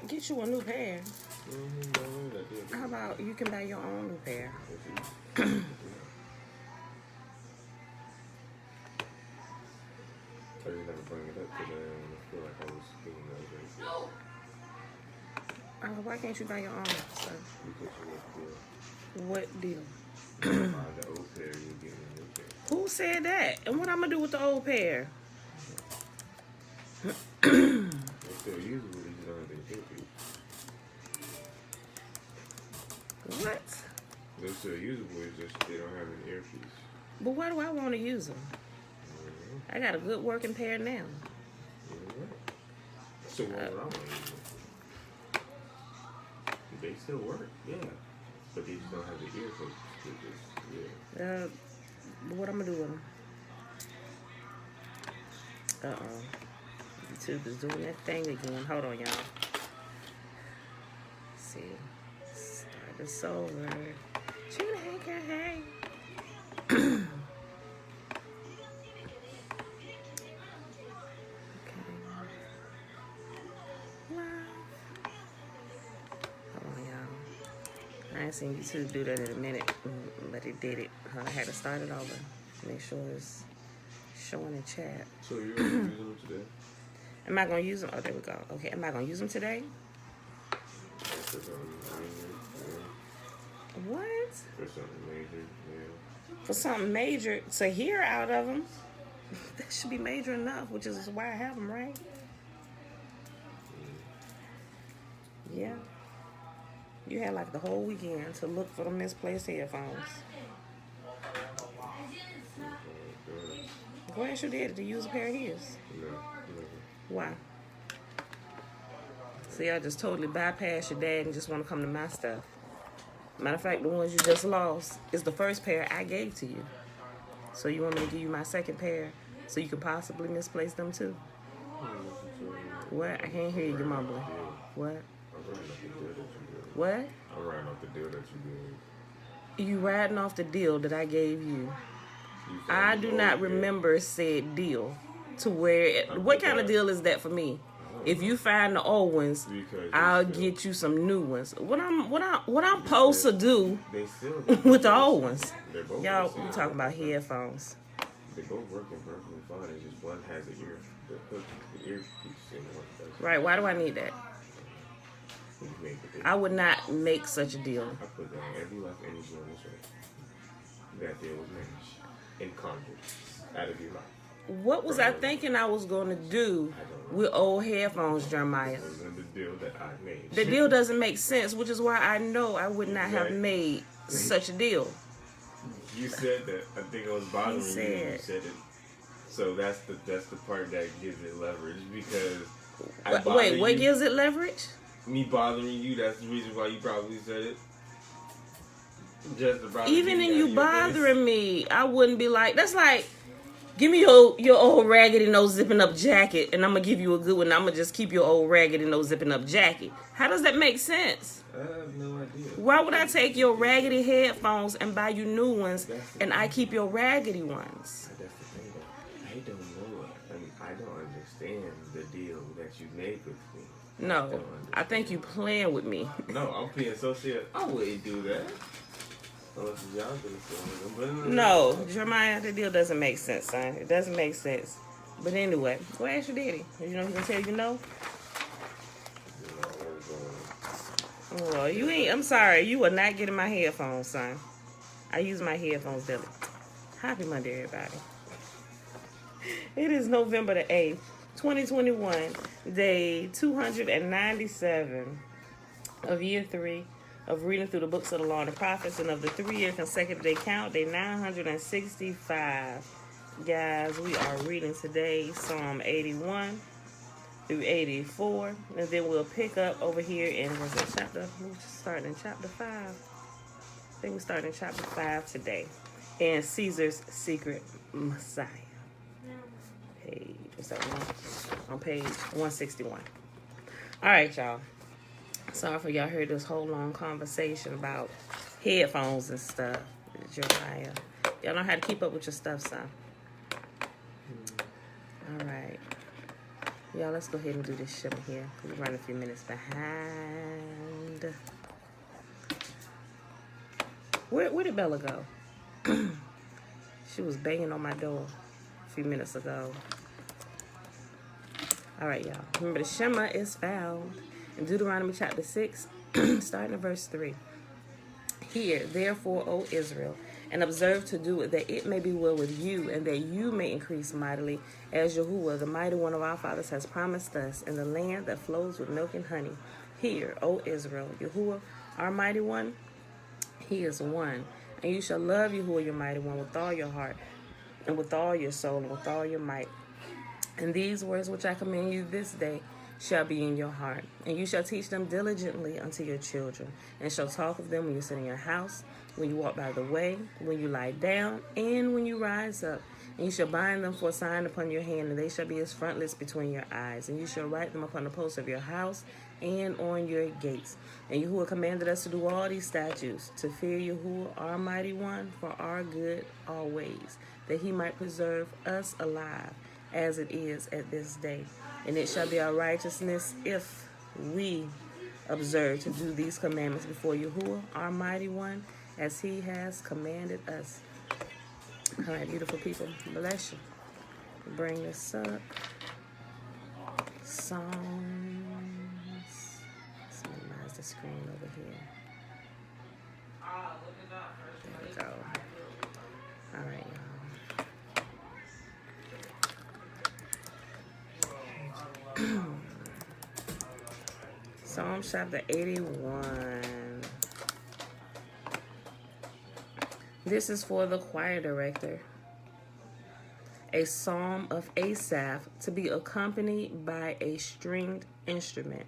get you a new pair. How about you can buy your own new pair? I didn't have to bring it up today. I feel like I was getting over it. Why can't you buy your own stuff? Because you What deal? buy the old pair, you get a new pair. Who said that? And what I'm gonna do with the old pair? They're still usable, you just don't have the earpiece. What? They're still usable, it's just they don't have an earpiece. But why do I want to use them? I got a good working pair now. So why would I want to use them? They still work, yeah. But they just don't have the earpiece. Yeah. What I'm gonna do with them? YouTube is doing that thing again. Hold on, y'all. Let's see. Start this over. Hey. I ain't seen YouTube do that in a minute, but it did it. I had to start it over. Make sure it's showing in chat. So you're going to use them today? Am I going to use them? Oh, there we go. Okay, am I going to use them today? What? For something major, yeah. For something major to hear out of them? That should be major enough, which is why I have them, right? Yeah. You had like the whole weekend to look for the misplaced headphones. Go ask your daddy to use a pair of his. No, never. Why? See, I just totally bypassed your dad and just want to come to my stuff. Matter of fact, the ones you just lost is the first pair I gave to you. So you want me to give you my second pair so you can possibly misplace them too? What? I can't hear you mumbling. What? What? I'm riding off the deal that you gave. You riding off the deal that I gave you. I do not remember said deal to where... What kind of deal is that for me? If you find the old ones, I'll get you some new ones. What I'm supposed to do with the old ones? Y'all, we talking about headphones. They both working perfectly fine. It's just one has the earpiece and one doesn't. Right, why do I need that? I would not make such a deal. I put down every life energy on this earth. That deal was managed in Congress out of your life. What was I thinking I was going to do with old headphones, Jeremiah? That was the deal that I made. The deal doesn't make sense, which is why I know I would not have made such a deal. You said that. I think it was bothering you when you said it. So that's the part that gives it leverage because. Wait, what gives it leverage? Me bothering you, that's the reason why you probably said it. Just about even in you bothering me, I wouldn't be like, that's like, give me your old raggedy no zipping up jacket and I'm going to give you a good one. I'm going to just keep your old raggedy no zipping up jacket. How does that make sense? I have no idea. Why would I take your raggedy headphones and buy you new ones and I keep your raggedy ones? That's the thing though. I don't know. I don't understand the deal that you made with me. No, I think you playing with me. No, I'm being so serious. I wouldn't do that. Unless y'all gonna film it. No, Jeremiah, the deal doesn't make sense, son. It doesn't make sense. But anyway, go ask your daddy. You know he's gonna tell you no? Well, you ain't. I'm sorry. You are not getting my headphones, son. I use my headphones daily. Happy Monday, everybody. It is November the 8th. 2021, day 297 of year 3 of reading through the books of the law and the prophets, and of the 3-year consecutive day count, day 965. Guys, we are reading today Psalm 81 through 84, and then we'll pick up over here in chapter. We're starting in chapter 5. I think we're starting in chapter 5 today, and Caesar's secret Messiah. On page 161. All right, y'all. Sorry for y'all heard this whole long conversation about headphones and stuff. Jeremiah, y'all know how to keep up with your stuff, son. All right. Y'all, let's go ahead and do this shimmer here. We're running a few minutes behind. Where did Bella go? She was banging on my door a few minutes ago. All right, y'all. Remember, the shema is found in Deuteronomy chapter 6, starting at verse 3. Hear, therefore, O Israel, and observe to do it, that it may be well with you, and that you may increase mightily, as Yahuwah, the mighty one of our fathers, has promised us, in the land that flows with milk and honey. Hear, O Israel, Yahuwah, our mighty one, he is one. And you shall love Yahuwah, your mighty one, with all your heart, and with all your soul, and with all your might. And these words which I command you this day shall be in your heart, and you shall teach them diligently unto your children, and shall talk of them when you sit in your house, when you walk by the way, when you lie down, and when you rise up. And you shall bind them for a sign upon your hand, and they shall be as frontlets between your eyes. And you shall write them upon the posts of your house and on your gates. And Yahuwah commanded us to do all these statutes, to fear Yahuwah, our mighty one, for our good always, that he might preserve us alive, as it is at this day. And it shall be our righteousness if we observe to do these commandments before Yahuwah, our mighty one, as he has commanded us. All right, beautiful people, bless you. Bring this up. Psalms. Let's minimize the screen over here. There we go. All right, y'all. Psalm chapter 81. This is for the choir director. A psalm of Asaph, to be accompanied by a stringed instrument.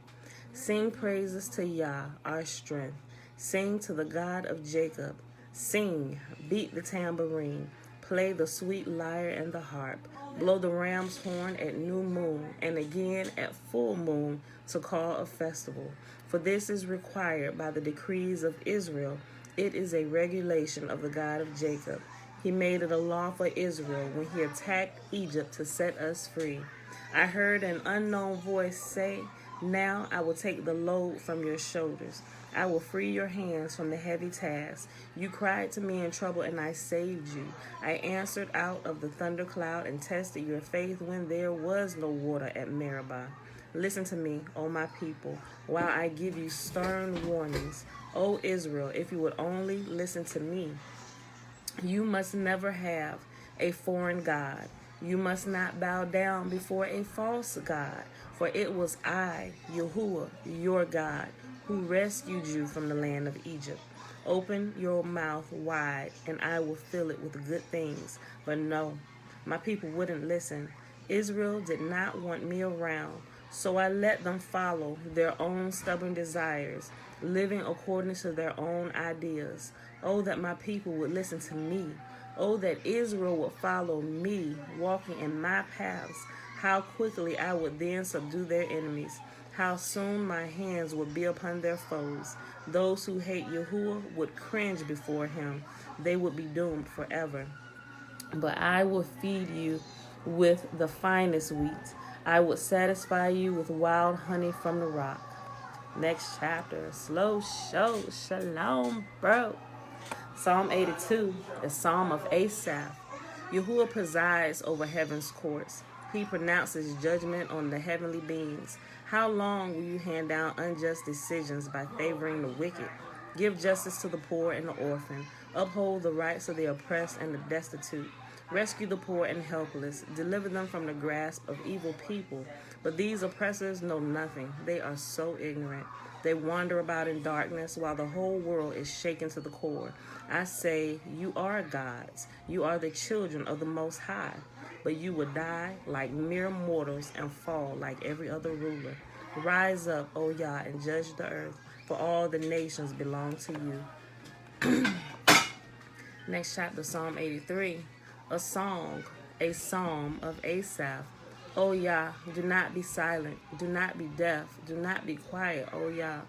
Sing praises to Yah, our strength. Sing to the God of Jacob. Sing, beat the tambourine. Play the sweet lyre and the harp. Blow the ram's horn at new moon, and again at full moon, to call a festival. For this is required by the decrees of Israel. It is a regulation of the God of Jacob. He made it a law for Israel when he attacked Egypt to set us free. I heard an unknown voice say, now I will take the load from your shoulders. I will free your hands from the heavy task. You cried to me in trouble, and I saved you. I answered out of the thundercloud and tested your faith when there was no water at Meribah. Listen to me, O my people, while I give you stern warnings. O Israel, if you would only listen to me. You must never have a foreign god. You must not bow down before a false god. For it was I, Yahuwah, your God, who rescued you from the land of Egypt. Open your mouth wide, and I will fill it with good things. But no, my people wouldn't listen. Israel did not want me around, so I let them follow their own stubborn desires, living according to their own ideas. Oh, that my people would listen to me. Oh, that Israel would follow me, walking in my paths. How quickly I would then subdue their enemies. How soon my hands would be upon their foes. Those who hate Yahuwah would cringe before him. They would be doomed forever. But I will feed you with the finest wheat. I would satisfy you with wild honey from the rock. Next chapter, slow show, shalom, bro. Psalm 82, the Psalm of Asaph. Yahuwah presides over heaven's courts. He pronounces judgment on the heavenly beings. How long will you hand down unjust decisions by favoring the wicked? Give justice to the poor and the orphan. Uphold the rights of the oppressed and the destitute. Rescue the poor and helpless. Deliver them from the grasp of evil people. But these oppressors know nothing. They are so ignorant. They wander about in darkness while the whole world is shaken to the core. I say, you are gods. You are the children of the Most High. But you will die like mere mortals and fall like every other ruler. Rise up, O Yah, and judge the earth, for all the nations belong to you. Next chapter, Psalm 83. A song, a psalm of Asaph. O Yah, do not be silent. Do not be deaf. Do not be quiet, O Yah.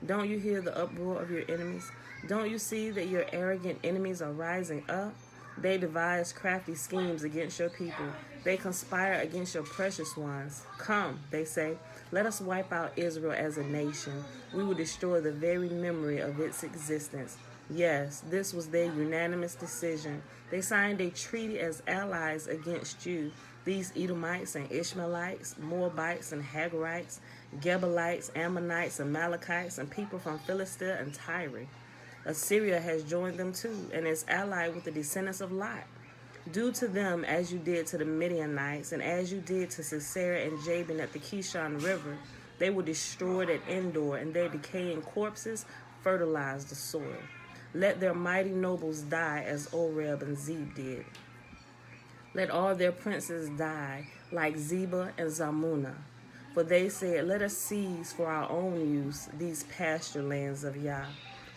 Don't you hear the uproar of your enemies? Don't you see that your arrogant enemies are rising up? They devise crafty schemes against your people. They conspire against your precious ones. Come, they say, let us wipe out Israel as a nation. We will destroy the very memory of its existence. Yes, this was their unanimous decision. They signed a treaty as allies against you. These Edomites and Ishmaelites, Moabites and Hagarites, Gebalites, Ammonites, Amalekites, and people from Philistia and Tyre. Assyria has joined them too, and is allied with the descendants of Lot. Do to them as you did to the Midianites, and as you did to Sisera and Jabin at the Kishon River. They were destroyed at Endor, and their decaying corpses fertilized the soil. Let their mighty nobles die as Oreb and Zeb did. Let all their princes die like Zebah and Zalmunna. For they said, let us seize for our own use these pasture lands of Yah.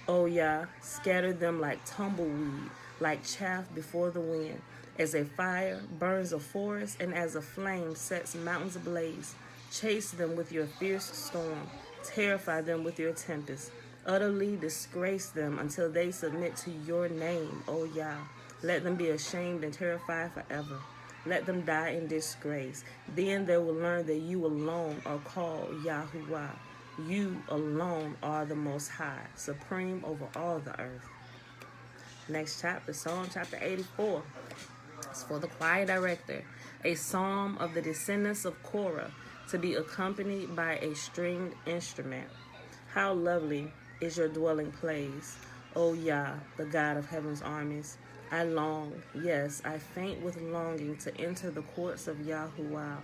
O Yah, scatter them like tumbleweed, like chaff before the wind. As a fire burns a forest, and as a flame sets mountains ablaze. Chase them with your fierce storm. Terrify them with your tempest. Utterly disgrace them until they submit to your name, O Yah. Let them be ashamed and terrified forever. Let them die in disgrace. Then they will learn that you alone are called Yahuwah. You alone are the Most High, supreme over all the earth. Next chapter, Psalm chapter 84. It's for the choir director. A psalm of the descendants of Korah, to be accompanied by a stringed instrument. How lovely is your dwelling place, O Yah, the God of heaven's armies. I long, yes, I faint with longing to enter the courts of Yahuwah.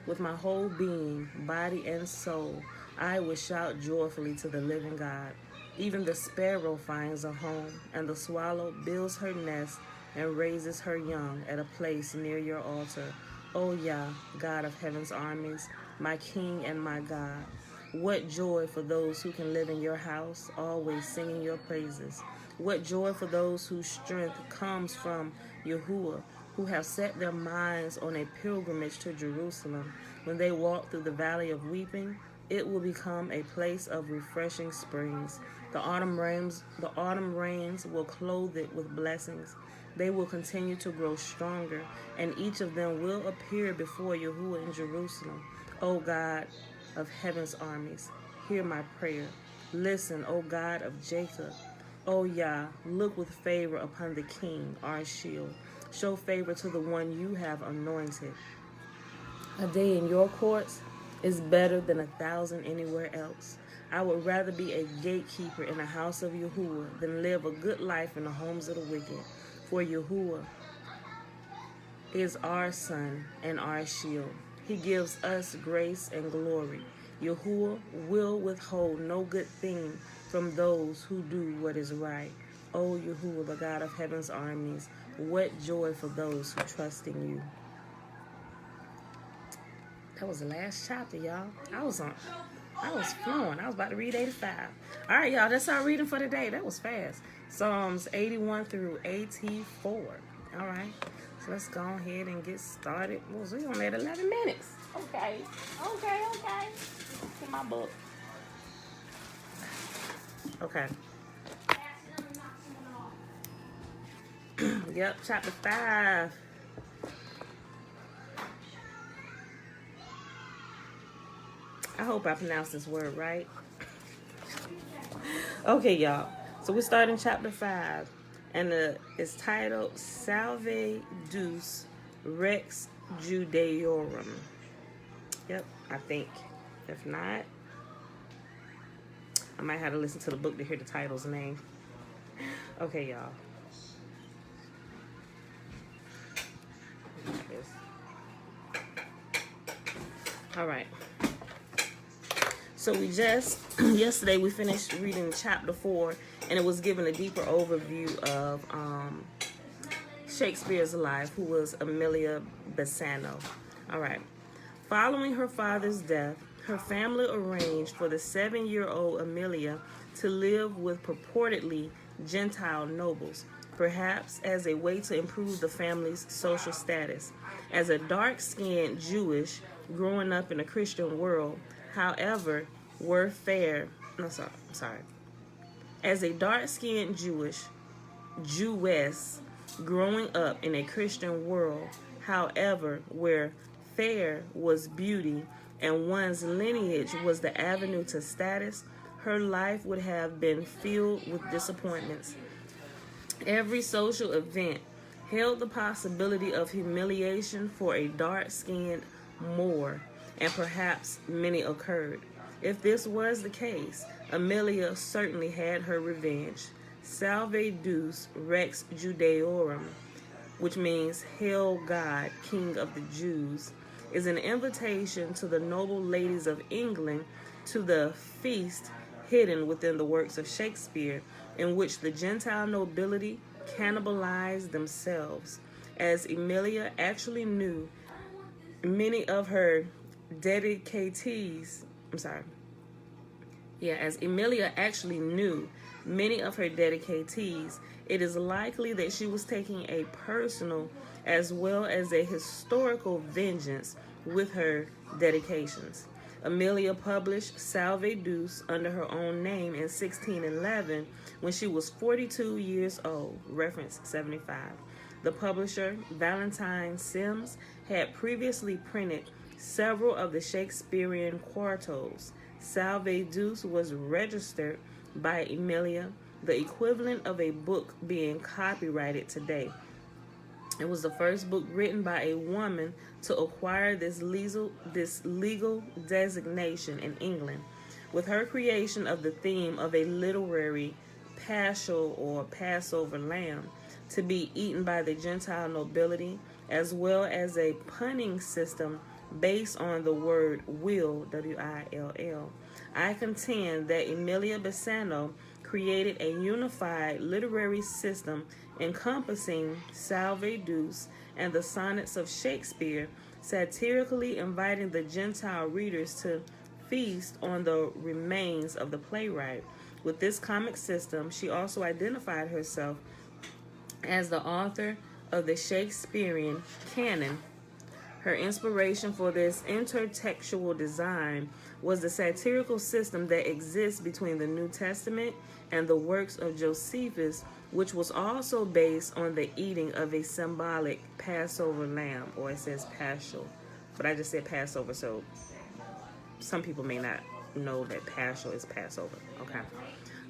With my whole being, body and soul, I will shout joyfully to the living God. Even the sparrow finds a home, and the swallow builds her nest and raises her young at a place near your altar. O Yah, God of heaven's armies, my King and my God. What joy for those who can live in your house, always singing your praises. What joy for those whose strength comes from Yahuwah, who have set their minds on a pilgrimage to Jerusalem. When they walk through the valley of weeping, it will become a place of refreshing springs. The autumn rains will clothe it with blessings. They will continue to grow stronger, and each of them will appear before Yahuwah in Jerusalem. O God of heaven's armies, hear my prayer. Listen, O God of Jacob. O Yah, look with favor upon the king, our shield. Show favor to the one you have anointed. A day in your courts is better than 1,000 anywhere else. I would rather be a gatekeeper in the house of Yahuwah than live a good life in the homes of the wicked. For Yahuwah is our sun and our shield. He gives us grace and glory. Yahuwah will withhold no good thing from those who do what is right. O Yahuwah, the God of heaven's armies, what joy for those who trust in you. That was the last chapter, y'all. I was flowing. I was about to read 85. All right, y'all, that's our reading for today. That was fast. Psalms 81 through 84. All right, so let's go ahead and get started. We're only at 11 minutes. Okay. Get my book. Okay. Yep, chapter 5. I hope I pronounced this word right. Okay, y'all. So we're starting chapter 5. And it's titled Salve Deus Rex Judaeorum. Yep, I think. If not, I might have to listen to the book to hear the title's name. Okay, y'all. All right. So we yesterday we finished reading chapter 4, and it was given a deeper overview of Shakespeare's life, who was Amelia Bassano. All right. Following her father's death, her family arranged for the 7-year-old Amelia to live with purportedly Gentile nobles, perhaps as a way to improve the family's social status. As a dark-skinned Jewish growing up in a Christian world, however, As a dark-skinned Jewess growing up in a Christian world, however, where fair was beauty and one's lineage was the avenue to status, her life would have been filled with disappointments. Every social event held the possibility of humiliation for a dark-skinned Moor, and perhaps many occurred. If this was the case, Amelia certainly had her revenge. Salve Deus Rex Judaeorum, which means Hail God, King of the Jews, is an invitation to the noble ladies of England to the feast hidden within the works of Shakespeare, in which the Gentile nobility cannibalized themselves. As Emilia actually knew many of her dedicatees, it is likely that she was taking a personal as well as a historical vengeance with her dedications. Amelia published Salve Deus under her own name in 1611 when she was 42 years old, reference 75. The publisher, Valentine Sims, had previously printed several of the Shakespearean quartos. Salve Deus was registered by Emilia, the equivalent of a book being copyrighted today. It was the first book written by a woman to acquire this legal designation in England. With her creation of the theme of a literary paschal or Passover lamb to be eaten by the Gentile nobility, as well as a punning system based on the word will, W-I-L-L, I contend that Emilia Bassano created a unified literary system encompassing Salve Deus and the sonnets of Shakespeare, satirically inviting the Gentile readers to feast on the remains of the playwright. With this comic system, she also identified herself as the author of the Shakespearean canon. Her inspiration for this intertextual design was the satirical system that exists between the New Testament and the works of Josephus, which was also based on the eating of a symbolic Passover lamb, or it says paschal, but I just said Passover, so some people may not know that paschal is Passover. Okay.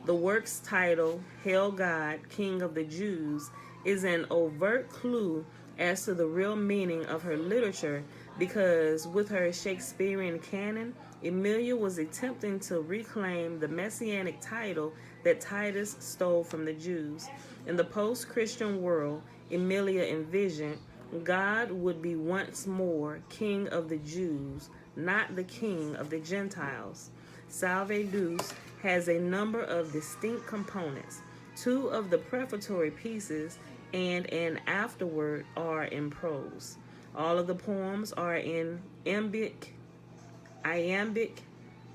The work's title, Hail God, King of the Jews, is an overt clue as to the real meaning of her literature, because with her Shakespearean canon, Emilia was attempting to reclaim the messianic title that Titus stole from the Jews. In the post-Christian world, Emilia envisioned God would be once more King of the Jews, not the King of the Gentiles. Salve Deus has a number of distinct components. Two of the prefatory pieces and an afterword are in prose. All of the poems are in iambic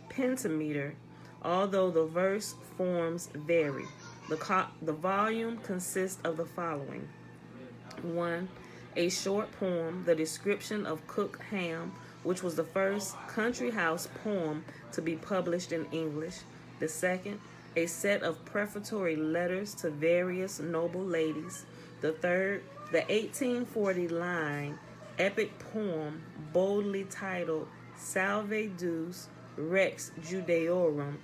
pentameter, although the verse forms vary. The volume consists of the following. 1. A short poem, The Description of Cook Ham, which was the first country house poem to be published in English. The second, a set of prefatory letters to various noble ladies. The third, the 1840 line epic poem boldly titled Salve Deus Rex Judaeorum,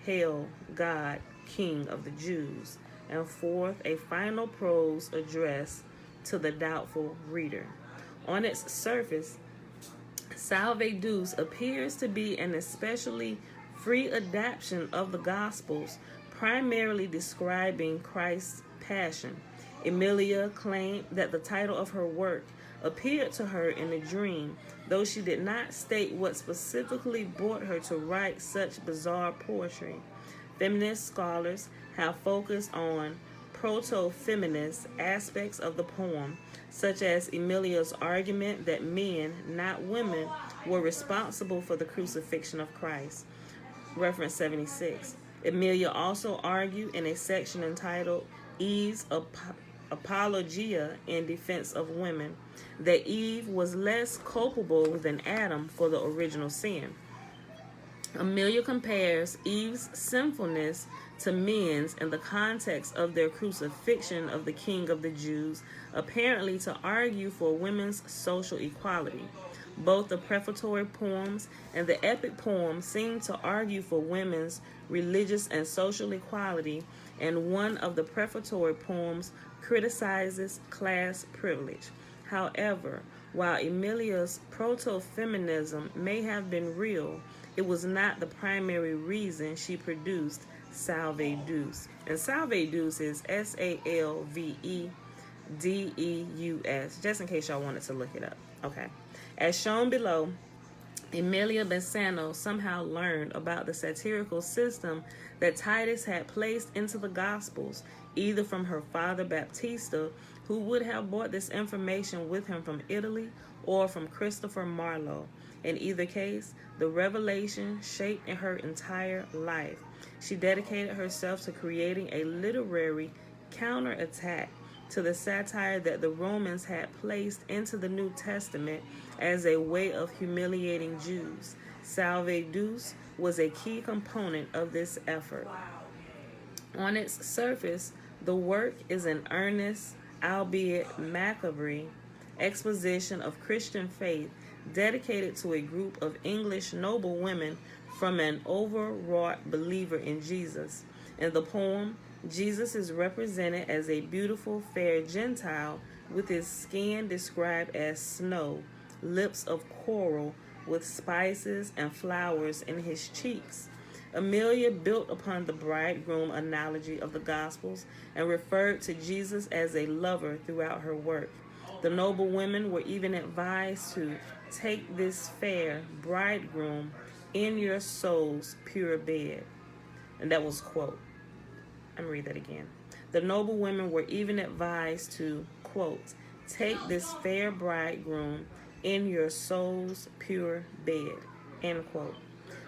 Hail God, King of the Jews. And fourth, a final prose address to the doubtful reader. On its surface, Salve Deus appears to be an especially free adaptation of the Gospels, primarily describing Christ's passion. Emilia claimed that the title of her work appeared to her in a dream, though she did not state what specifically brought her to write such bizarre poetry. Feminist scholars have focused on proto-feminist aspects of the poem, such as Emilia's argument that men, not women, were responsible for the crucifixion of Christ. Reference 76. Emilia also argued in a section entitled Eve's Apologia in Defense of Women that Eve was less culpable than Adam for the original sin. Amelia compares Eve's sinfulness to men's in the context of their crucifixion of the King of the Jews, apparently to argue for women's social equality. Both the prefatory poems and the epic poem seem to argue for women's religious and social equality, and one of the prefatory poems criticizes class privilege. However, while Emilia's proto-feminism may have been real, it was not the primary reason she produced Salve Deus. And Salve Deus is Salvedeus, just in case y'all wanted to look it up. Okay. As shown below, Emilia Bassano somehow learned about the satirical system that Titus had placed into the Gospels, either from her father Baptista, who would have brought this information with him from Italy, or from Christopher Marlowe. In either case, the revelation shaped her entire life. She dedicated herself to creating a literary counterattack to the satire that the Romans had placed into the New Testament as a way of humiliating Jews. Salve Deus was a key component of this effort. On its surface, the work is an earnest, albeit macabre, exposition of Christian faith dedicated to a group of English noble women from an overwrought believer in Jesus. In the poem, Jesus is represented as a beautiful, fair Gentile with his skin described as snow, lips of coral with spices and flowers in his cheeks. Emilia built upon the bridegroom analogy of the Gospels and referred to Jesus as a lover throughout her work. The noble women were even advised to take this fair bridegroom in your soul's pure bed. And that was quote. I'm going to read that again. The noble women were even advised to, quote, take this fair bridegroom in your soul's pure bed, end quote.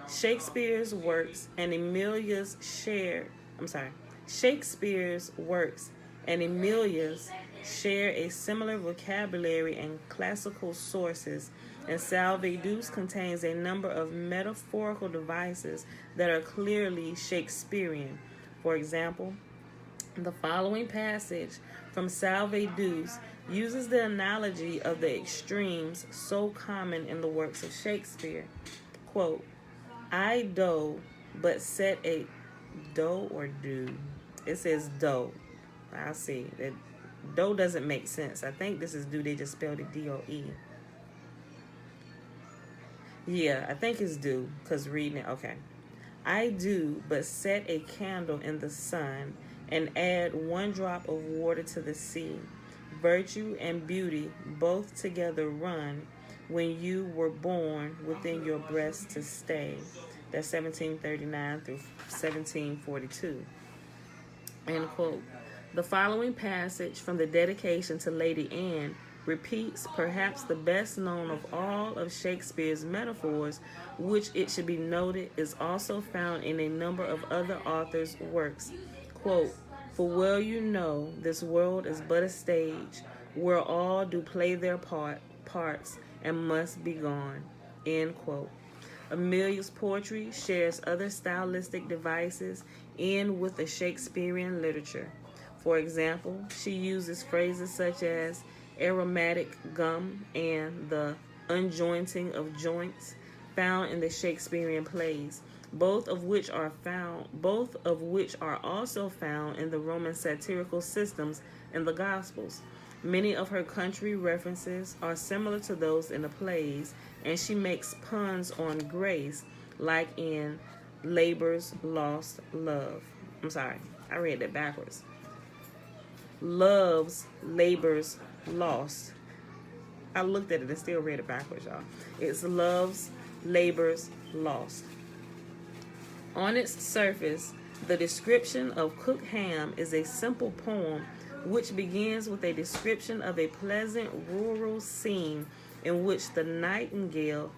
Shakespeare's works and Emilia's share a similar vocabulary and classical sources, and Salve Deus contains a number of metaphorical devices that are clearly Shakespearean. For example, the following passage from Salve Deus uses the analogy of the extremes so common in the works of Shakespeare. Quote, I do, but set a do or do. It says do. I'll see. That do doesn't make sense. I think this is do. They just spelled it D-O-E. Yeah, I think it's do, because reading it, okay. I do but set a candle in the sun and add one drop of water to the sea. Virtue and beauty both together run when you were born within your breast to stay. That's 1739 through 1742. End quote. The following passage from the dedication to Lady Anne repeats perhaps the best known of all of Shakespeare's metaphors, which it should be noted is also found in a number of other authors' works. Quote, for well you know this world is but a stage where all do play their parts and must be gone. End quote. Emilia's poetry shares other stylistic devices in with the Shakespearean literature. For example, she uses phrases such as aromatic gum and the unjointing of joints found in the Shakespearean plays, both of which are also found in the Roman satirical systems in the Gospels. Many of her country references are similar to those in the plays, and she makes puns on grace, like in Labor's Lost Love. I'm sorry, I read that backwards. Love's Labor's Lost. I looked at it and still read it backwards, y'all. It's Love's Labor's Lost. On its surface, the description of cooked ham is a simple poem which begins with a description of a pleasant rural scene in which the nightingale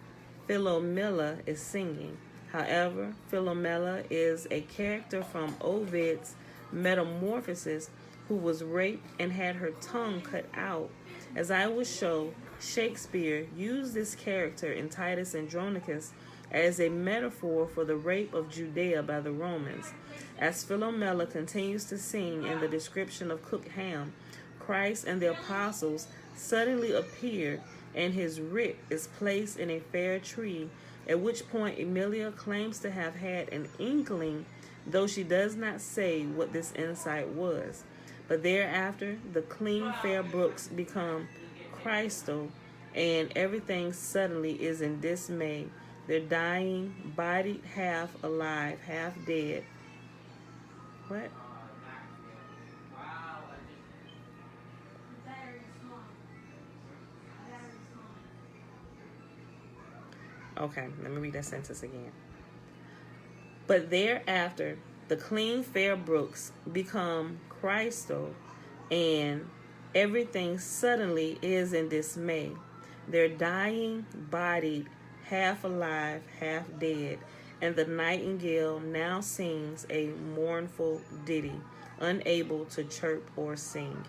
Philomela is singing. However, Philomela is a character from Ovid's Metamorphoses who was raped and had her tongue cut out. As I will show, Shakespeare used this character in Titus Andronicus as a metaphor for the rape of Judea by the Romans. As Philomela continues to sing in the description of cooked ham, Christ and the apostles suddenly appear, and his writ is placed in a fair tree, at which point Emilia claims to have had an inkling, though she does not say what this insight was. But thereafter, the clean, fair brooks become crystal, and everything suddenly is in dismay. They're dying, bodied, half alive, half dead. What? Okay, let me read that sentence again. But thereafter, the clean, fair brooks become crystal, and everything suddenly is in dismay. They're dying, bodied, half alive, half dead, and the nightingale now sings a mournful ditty, unable to chirp or sing.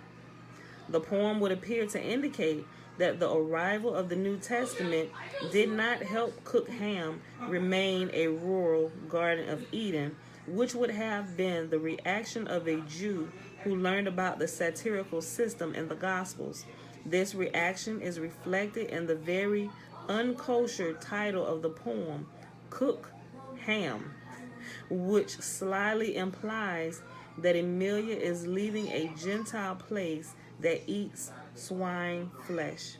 The poem would appear to indicate that the arrival of the New Testament did not help cooked ham remain a rural Garden of Eden, which would have been the reaction of a Jew who learned about the satirical system in the Gospels. This reaction is reflected in the very unkosher title of the poem, Cook Ham, which slyly implies that Emilia is leaving a Gentile place that eats swine flesh.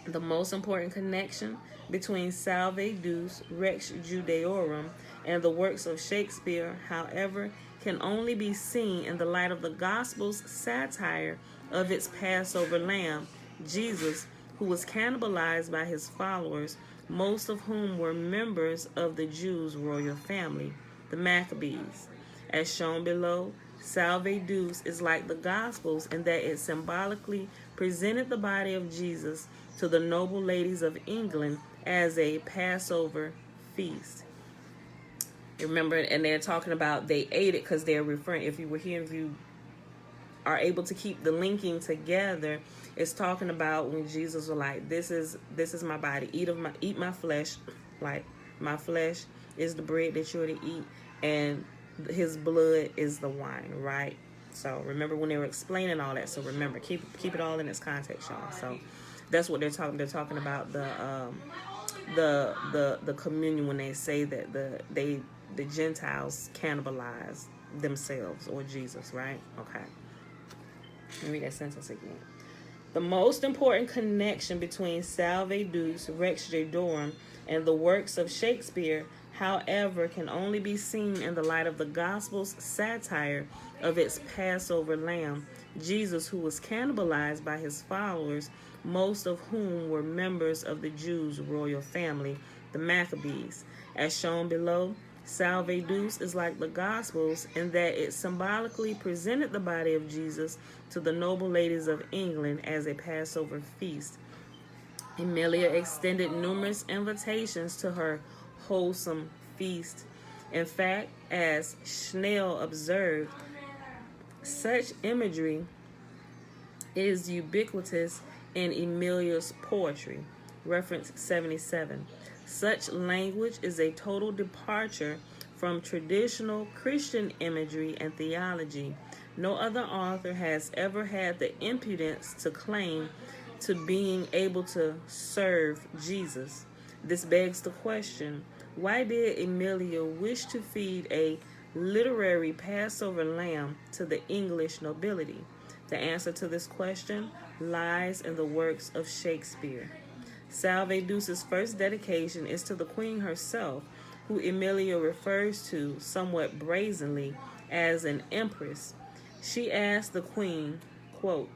The most important connection between Salve Deus, Rex Judaeorum, and the works of Shakespeare, however, can only be seen in the light of the Gospel's satire of its Passover lamb, Jesus, who was cannibalized by his followers, most of whom were members of the Jews' royal family, the Maccabees. As shown below, Salve Deus is like the Gospels in that it symbolically presented the body of Jesus to the noble ladies of England as a Passover feast. Remember, and they're talking about they ate it because they're referring, if you were here, if you are able to keep the linking together, it's talking about when Jesus was like, this is my body, eat my flesh, like my flesh is the bread that you're to eat, and his blood is the wine, right? So remember when they were explaining all that. So remember, keep it all in its context, y'all. So that's what they're talking. They're talking about the communion when they say that the Gentiles cannibalize themselves or Jesus, right? Okay. Let me read that sentence again. The most important connection between Salve Deus, Rex Judaeorum, and the works of Shakespeare, however, can only be seen in the light of the Gospel's satire of its Passover lamb, Jesus, who was cannibalized by his followers, most of whom were members of the Jews' royal family, the Maccabees. As shown below, Salve Deus is like the Gospels in that it symbolically presented the body of Jesus to the noble ladies of England as a Passover feast. Emilia extended numerous invitations to her wholesome feast. In fact, as Schnell observed, such imagery is ubiquitous in Emilia's poetry. Reference 77. Such language is a total departure from traditional Christian imagery and theology. No other author has ever had the impudence to claim to being able to serve Jesus. This begs the question, why did Emilia wish to feed a literary Passover lamb to the English nobility? The answer to this question lies in the works of Shakespeare. Salve Deus's first dedication is to the Queen herself, who Emilia refers to somewhat brazenly as an empress. She asked the Queen, quote,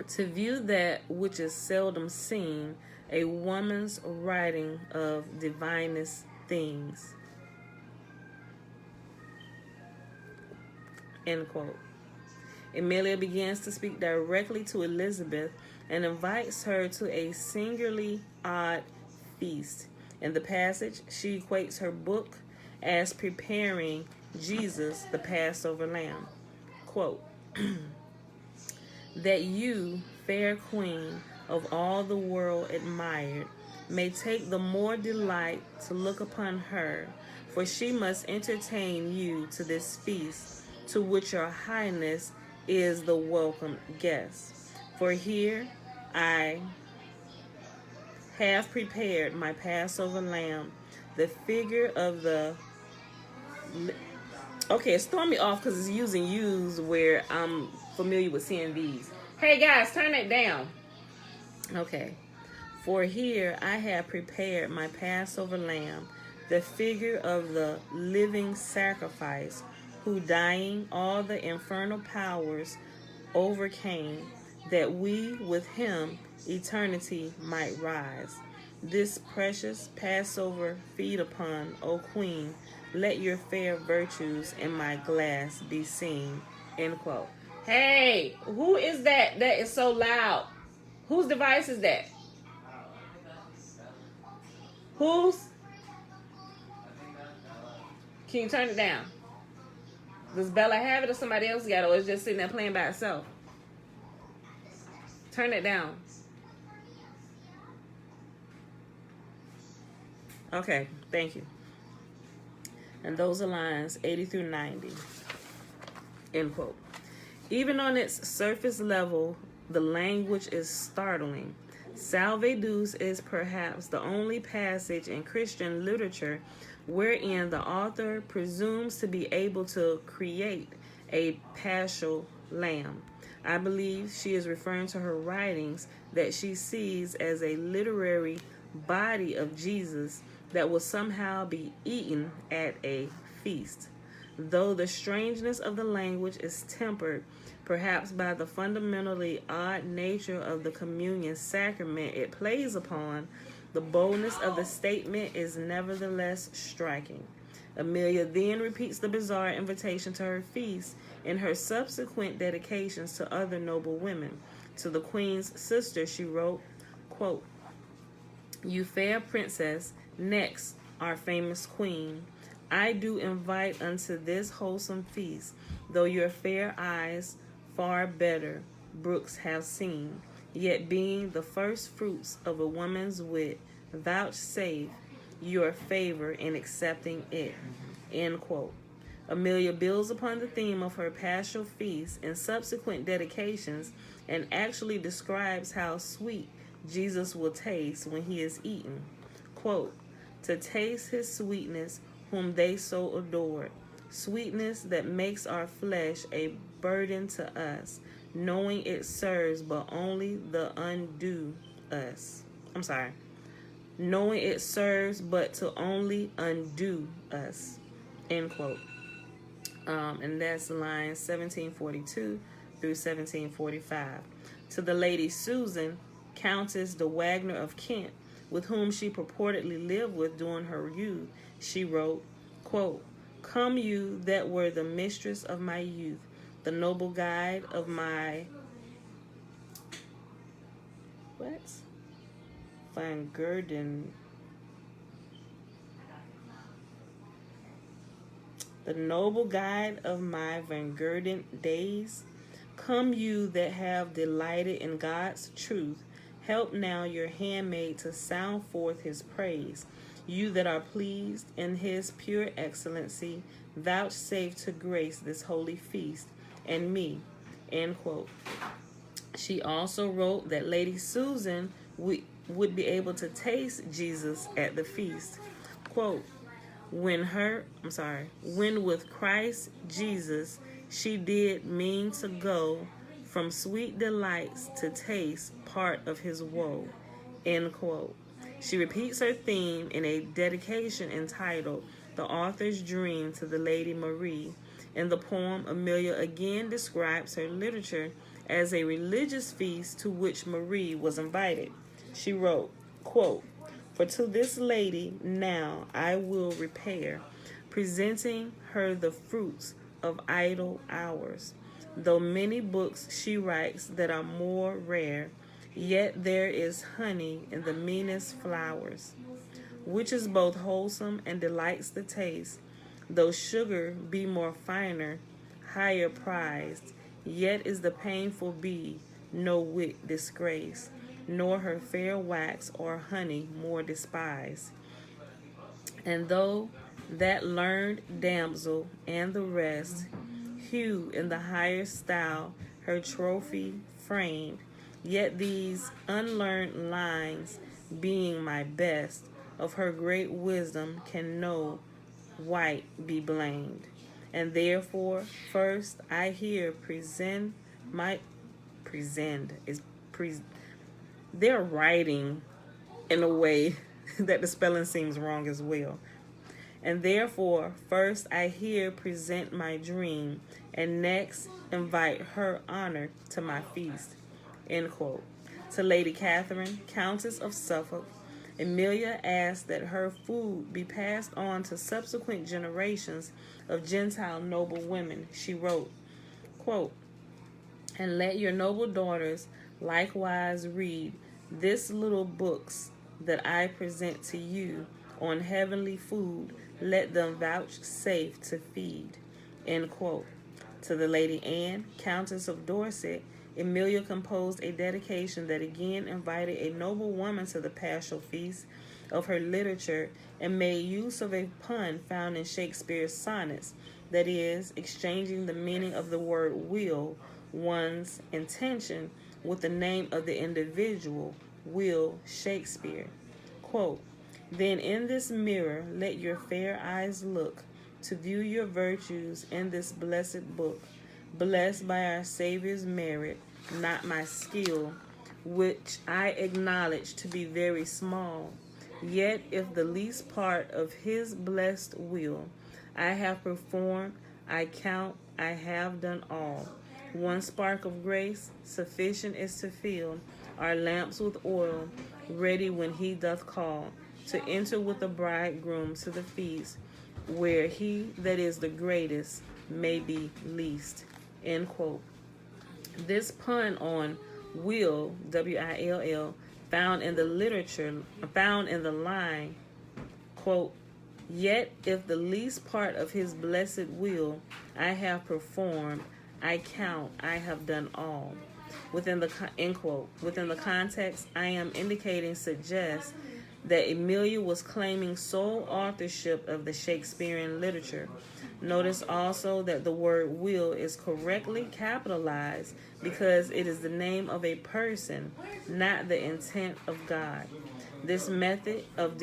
to view that which is seldom seen, a woman's writing of divinest things. End quote. Emilia begins to speak directly to Elizabeth and invites her to a singularly odd feast. In the passage, she equates her book as preparing Jesus, the Passover lamb. Quote, that you, fair queen of all the world admired, may take the more delight to look upon her, for she must entertain you to this feast, to which your highness is the welcome guest. For here I have prepared my Passover lamb, the figure of the... Okay, it's throwing me off because it's using use where I'm familiar with seeing these. Hey guys, turn it down. Okay. For here I have prepared my Passover lamb, the figure of the living sacrifice, who dying all the infernal powers overcame, that we with him eternity might rise. This precious Passover feed upon, O Queen, let your fair virtues in my glass be seen. End quote. Hey, who is that is so loud? Whose device is that? Whose? Can you turn it down? Does Bella have it or somebody else got it, or is it just sitting there playing by itself? Turn it down. Okay, thank you. And those are lines 80 through 90. End quote. Even on its surface level, the language is startling. Salve Deus is perhaps the only passage in Christian literature wherein the author presumes to be able to create a paschal lamb. I believe she is referring to her writings that she sees as a literary body of Jesus that will somehow be eaten at a feast. Though the strangeness of the language is tempered perhaps by the fundamentally odd nature of the communion sacrament it plays upon, the boldness of the statement is nevertheless striking. Amelia then repeats the bizarre invitation to her feast in her subsequent dedications to other noble women. To the Queen's sister she wrote, quote, "You fair princess, next our famous Queen, I do invite unto this wholesome feast, though your fair eyes far better brooks have seen, yet being the first fruits of a woman's wit, vouchsafe your favor in accepting it." End quote. Amelia builds upon the theme of her paschal feast in subsequent dedications and actually describes how sweet Jesus will taste when he is eaten. Quote, "To taste his sweetness whom they so adored, sweetness that makes our flesh a burden to us, knowing it serves but only the undo us." I'm sorry. Knowing it serves but to only undo us. End quote. And that's lines 1742 through 1745. To the Lady Susan, Countess de Wagner of Kent, with whom she purportedly lived with during her youth, she wrote, quote, "Come you that were the mistress of my youth, the noble guide of my..." What? Van Gerden. "The noble guide of my Van Gerden days. Come you that have delighted in God's truth, help now your handmaid to sound forth his praise. You that are pleased in his pure excellency, vouchsafe to grace this holy feast, and me." End quote. She also wrote that Lady Susan would be able to taste Jesus at the feast. Quote, when with Christ Jesus she did mean to go from sweet delights to taste part of his woe. End quote. She repeats her theme in a dedication entitled "The Author's Dream to the Lady Marie." In the poem, Amelia again describes her literature as a religious feast to which Marie was invited. She wrote, quote, "For to this lady now I will repair, presenting her the fruits of idle hours. Though many books she writes that are more rare, yet there is honey in the meanest flowers, which is both wholesome and delights the taste. Though sugar be more finer, higher prized, yet is the painful bee no whit disgraced. nor her fair wax or honey more despise. And though that learned damsel and the rest hew in the higher style her trophy framed, yet these unlearned lines, being my best, of her great wisdom can no white be blamed. And therefore, first I here present my they're writing in a way that the spelling seems wrong as well. And therefore, first I here present my dream, and next invite her honor to my feast. End quote. To Lady Catherine, Countess of Suffolk, Amelia asked that her food be passed on to subsequent generations of Gentile noble women. She wrote, quote, and let your noble daughters likewise read this little books that I present to you on heavenly food, let them vouchsafe to feed. End quote. To the Lady Anne, Countess of Dorset, Amelia composed a dedication that again invited a noble woman to the paschal feast of her literature and made use of a pun found in Shakespeare's sonnets, that is, exchanging the meaning of the word will, one's intention, with the name of the individual, Will Shakespeare. Quote, then in this mirror let your fair eyes look to view your virtues in this blessed book, blessed by our Savior's merit, not my skill, which I acknowledge to be very small. Yet if the least part of his blessed will I have performed, I count I have done all. One spark of grace sufficient is to fill our lamps with oil, ready when he doth call, to enter with the bridegroom to the feast, where he that is the greatest may be least. End quote. This pun on will, W-I-L-L, found in the line, quote, yet if the least part of his blessed will I have performed, I count I have done all. Within the end quote. Within the context I am indicating suggests that Amelia was claiming sole authorship of the Shakespearean literature. Notice also that the word will is correctly capitalized because it is the name of a person, not the intent of God. This method of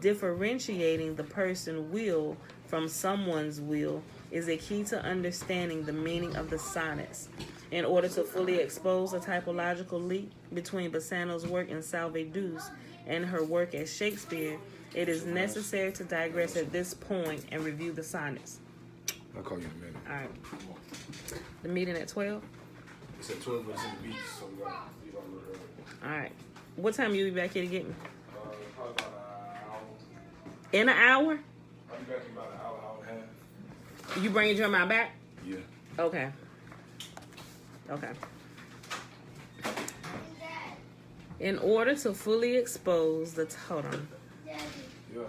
differentiating the person will from someone's will is a key to understanding the meaning of the sonnets. In order to fully expose the typological link between Bassano's work in Salve Deus and her work as Shakespeare, it is necessary to digress at this point and review the sonnets. I'll call you in a minute. All right. The meeting at 12? It's at 12, but it's in the beach, so we got to leave out a little early. All right. What time you be back here to get me? Probably about an hour. In an hour? I'll be back in about an hour, hour and a half. You bringing Jeremiah back? Yeah. Okay. Okay. In order to fully expose the... Hold on. Daddy, Yeah.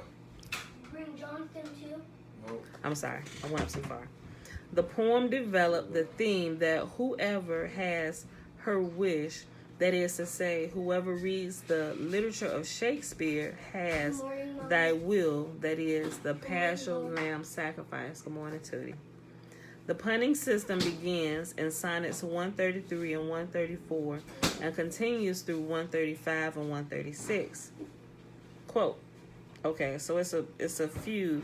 bring Jonathan too. No. I'm sorry. I went up too far. The poem developed the theme that whoever has her wish, that is to say, whoever reads the literature of Shakespeare has thy will, that is, the paschal lamb sacrifice. Good morning, Tootie. The punning system begins in sonnets 133 and 134 and continues through 135 and 136. Quote. Okay, so it's a few.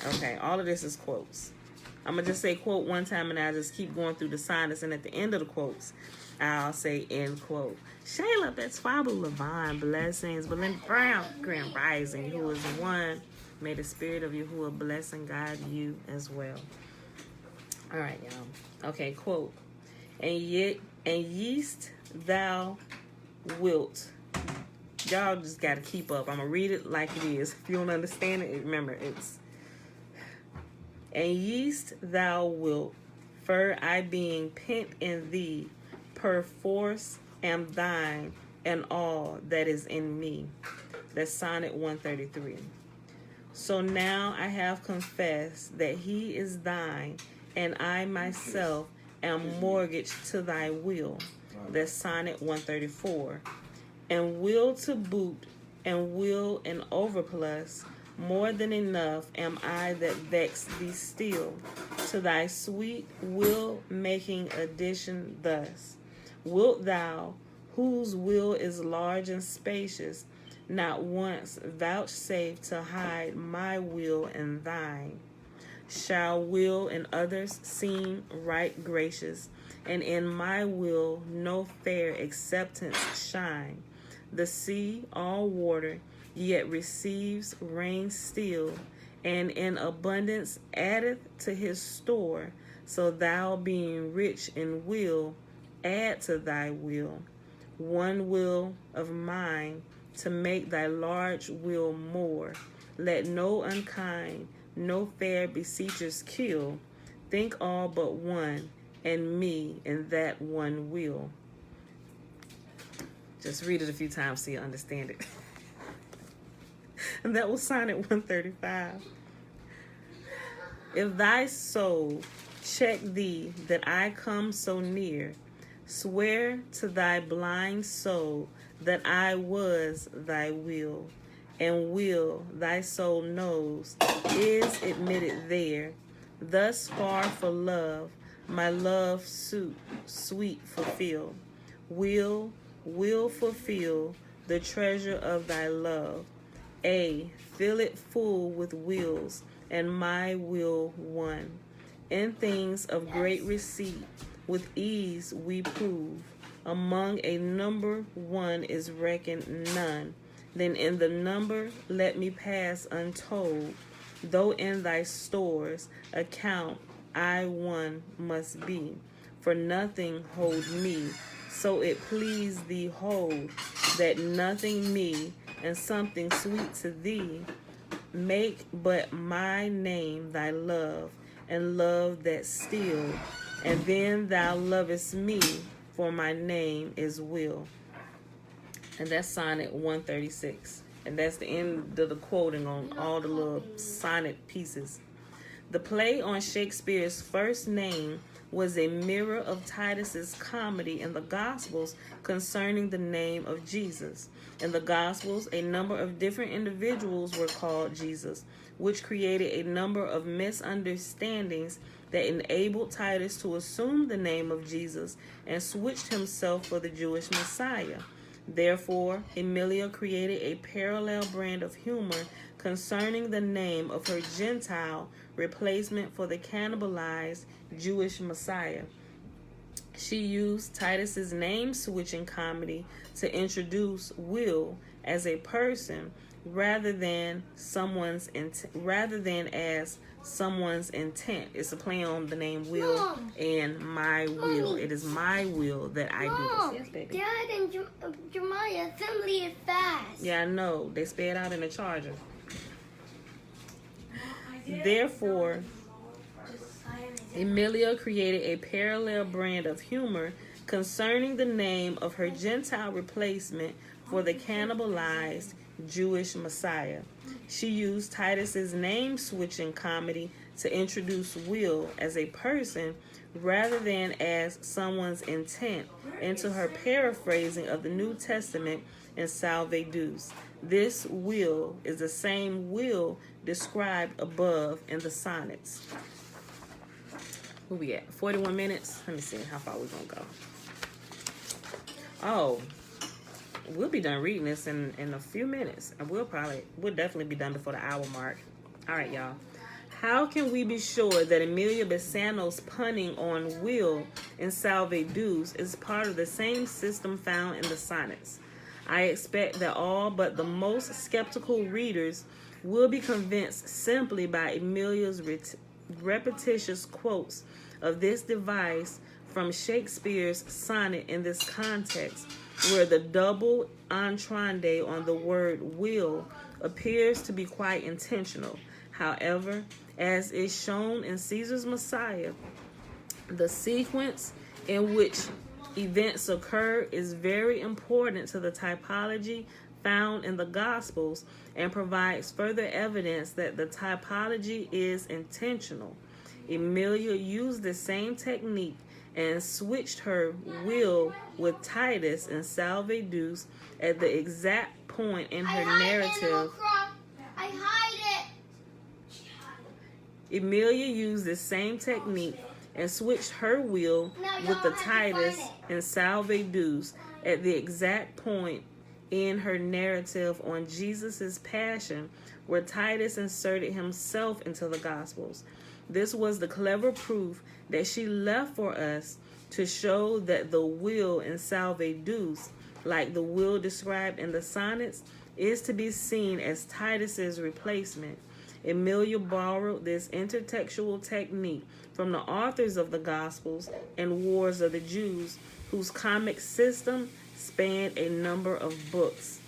Okay, all of this is quotes. I'm going to just say quote one time and I'll just keep going through the sonnets, and at the end of the quotes, I'll say end quote. Shayla, Betswabu, Levon, blessings, Belinda Brown, Grand Rising, who is one. May the spirit of Yahuwah bless and guide you as well. All right, y'all. Okay, quote. And yeast thou wilt. Y'all just got to keep up. I'm going to read it like it is. If you don't understand it, remember, it's... And yeast thou wilt, for I being pent in thee, perforce am thine, and all that is in me. That's Sonnet 133. So now I have confessed that he is thine, and I myself am mortgaged to thy will. That's Sonnet 134. And will to boot, and will an overplus, more than enough am I that vex thee still, to thy sweet will-making addition thus. Wilt thou, whose will is large and spacious, not once vouchsafe to hide my will and thine? Shall will in others seem right gracious, and in my will no fair acceptance shine? The sea, all water, yet receives rain still, and in abundance addeth to his store. So thou, being rich in will, add to thy will one will of mine, to make thy large will more. Let no unkind, no fair beseechers kill. Think all but one, and me in that one will. Just read it a few times so you understand it. And that was Sonnet 135. If thy soul check thee that I come so near, swear to thy blind soul that I was thy will, and will thy soul knows is admitted there. Thus far for love, my love suit sweet fulfill. Will fulfill the treasure of thy love. Fill it full with wills, and my will one. In things of great receipt, with ease we prove. Among a number one is reckoned none. Then in the number let me pass untold. Though in thy stores account I one must be. For nothing hold me, so it please thee hold, that nothing me, and something sweet to thee, make but my name thy love, and love that still, and then thou lovest me, for my name is will. And that's Sonnet 136. And that's the end of the quoting on all the little sonnet pieces. The play on Shakespeare's first name was a mirror of Titus's comedy in the Gospels concerning the name of Jesus. In the Gospels, a number of different individuals were called Jesus, which created a number of misunderstandings that enabled Titus to assume the name of Jesus and switched himself for the Jewish Messiah. Therefore, Emilia created a parallel brand of humor concerning the name of her Gentile replacement for the cannibalized Jewish Messiah. She used Titus's name-switching comedy to introduce Will as a person rather than as someone's intent. It's a play on the name Will Mom. and my will. Mommy. It is my will that I do Mom, this. Yes, baby. Dad and Jeremiah assembly is fast. Yeah, I know. They sped out in the charger. Therefore, Emilia created a parallel brand of humor concerning the name of her Gentile replacement for the cannibalized Jewish Messiah. She used Titus's name-switching comedy to introduce Will as a person rather than as someone's intent into her paraphrasing of the New Testament in Salve Deus. This will is the same will described above in the sonnets. Where we at? 41 minutes? Let me see how far we're going to go. Oh, we'll be done reading this in a few minutes. And we'll definitely be done before the hour mark. All right, y'all. How can we be sure that Emilia Bassano's punning on will in Salve Deus is part of the same system found in the sonnets? I expect that all but the most skeptical readers will be convinced simply by Emilia's repetitious quotes of this device from Shakespeare's sonnet in this context, where the double entendre on the word will appears to be quite intentional. However, as is shown in Caesar's Messiah, the sequence in which events occur is very important to the typology found in the Gospels and provides further evidence that the typology is intentional. Emilia used the same technique and switched her will with Titus and Salve Deus at the exact point in her narrative. I hide it. Emilia used the same technique and switched her will with the Titus and Salve Deus at the exact point in her narrative on Jesus' passion, where Titus inserted himself into the Gospels. This was the clever proof that she left for us to show that the will in Salve Deus, like the will described in the sonnets, is to be seen as Titus's replacement. Emilia borrowed this intertextual technique from the authors of the Gospels and Wars of the Jews, whose comic system spanned a number of books.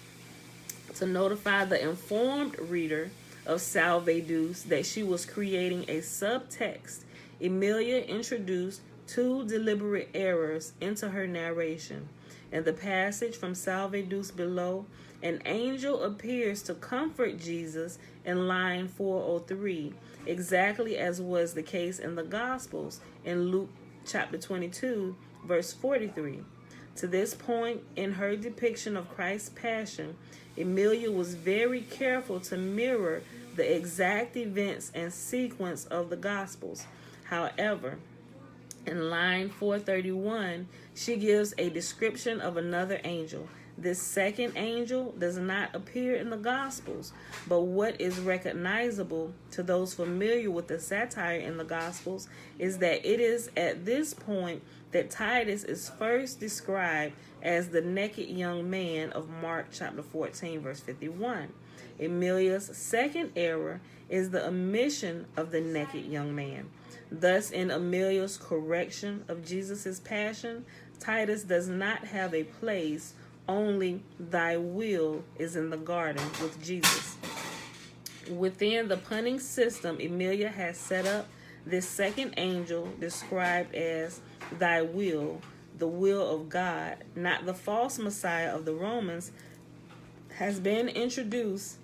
To notify the informed reader of Salve Deus that she was creating a subtext, Emilia introduced two deliberate errors into her narration. In the passage from Salve Deus below, an angel appears to comfort Jesus in line 403, exactly as was the case in the Gospels in Luke chapter 22, verse 43. To this point in her depiction of Christ's passion, Emilia was very careful to mirror the exact events and sequence of the Gospels. However, in line 431, she gives a description of another angel. This second angel does not appear in the Gospels, but what is recognizable to those familiar with the satire in the Gospels is that it is at this point that Titus is first described as the naked young man of Mark chapter 14, verse 51. Emilia's second error is the omission of the naked young man. Thus, in Emilia's correction of Jesus' passion, Titus does not have a place, only thy will is in the garden with Jesus. Within the punning system Emilia has set up, this second angel, described as thy will, the will of God, not the false Messiah of the Romans, has been introduced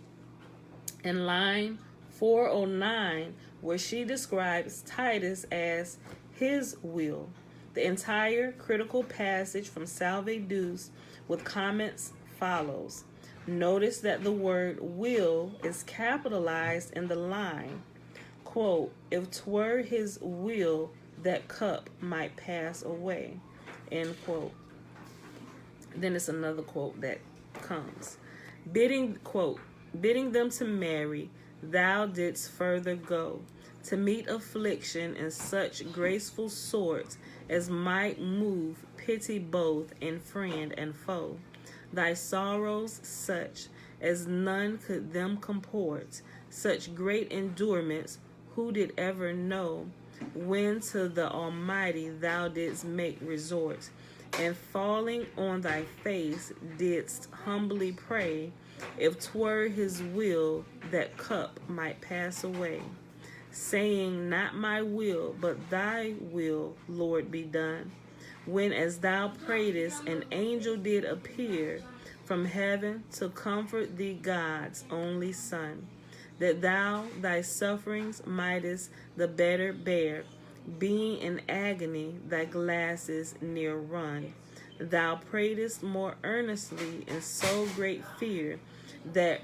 in line 409, where she describes Titus as his will. The entire critical passage from Salve Deus with comments follows. Notice that the word will is capitalized in the line. Quote, if 'twere his will that cup might pass away. End quote. Then it's another quote that comes. Bidding them to marry, thou didst further go, to meet affliction in such graceful sort as might move pity both in friend and foe. Thy sorrows such as none could them comport, such great endurements who did ever know, when to the Almighty thou didst make resort, and falling on thy face didst humbly pray, if 'twere his will that cup might pass away, saying, not my will, but thy will, Lord, be done. When as thou prayedest, an angel did appear from heaven to comfort thee, God's only Son, that thou thy sufferings mightest the better bear, being in agony thy glasses near run. Thou prayedest more earnestly in so great fear that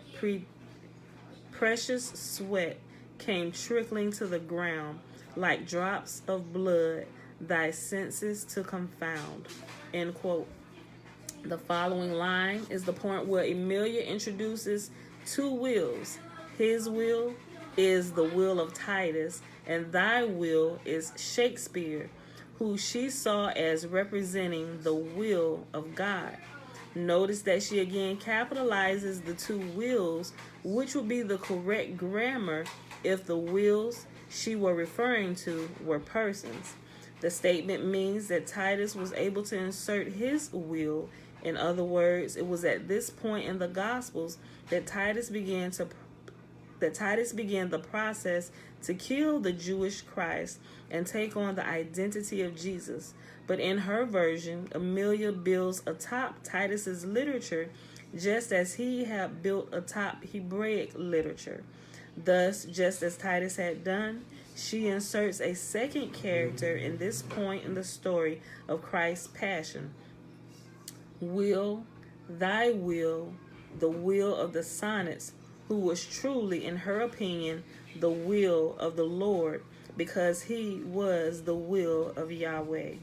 precious sweat came trickling to the ground like drops of blood, thy senses to confound. End quote. The following line is the point where Emilia introduces two wills. His will is the will of Titus, and thy will is Shakespeare, who she saw as representing the will of God. Notice that she again capitalizes the two wills, which would be the correct grammar if the wills she were referring to were persons. The statement means that Titus was able to insert his will. In other words, it was at this point in the Gospels that Titus began the process to kill the Jewish Christ and take on the identity of Jesus. But in her version, Emilia builds atop Titus's literature just as he had built atop Hebraic literature. Thus, just as Titus had done, she inserts a second character in this point in the story of Christ's passion. Will, thy will, the will of the sonnets, who was truly, in her opinion, the will of the Lord, because he was the will of Yahweh.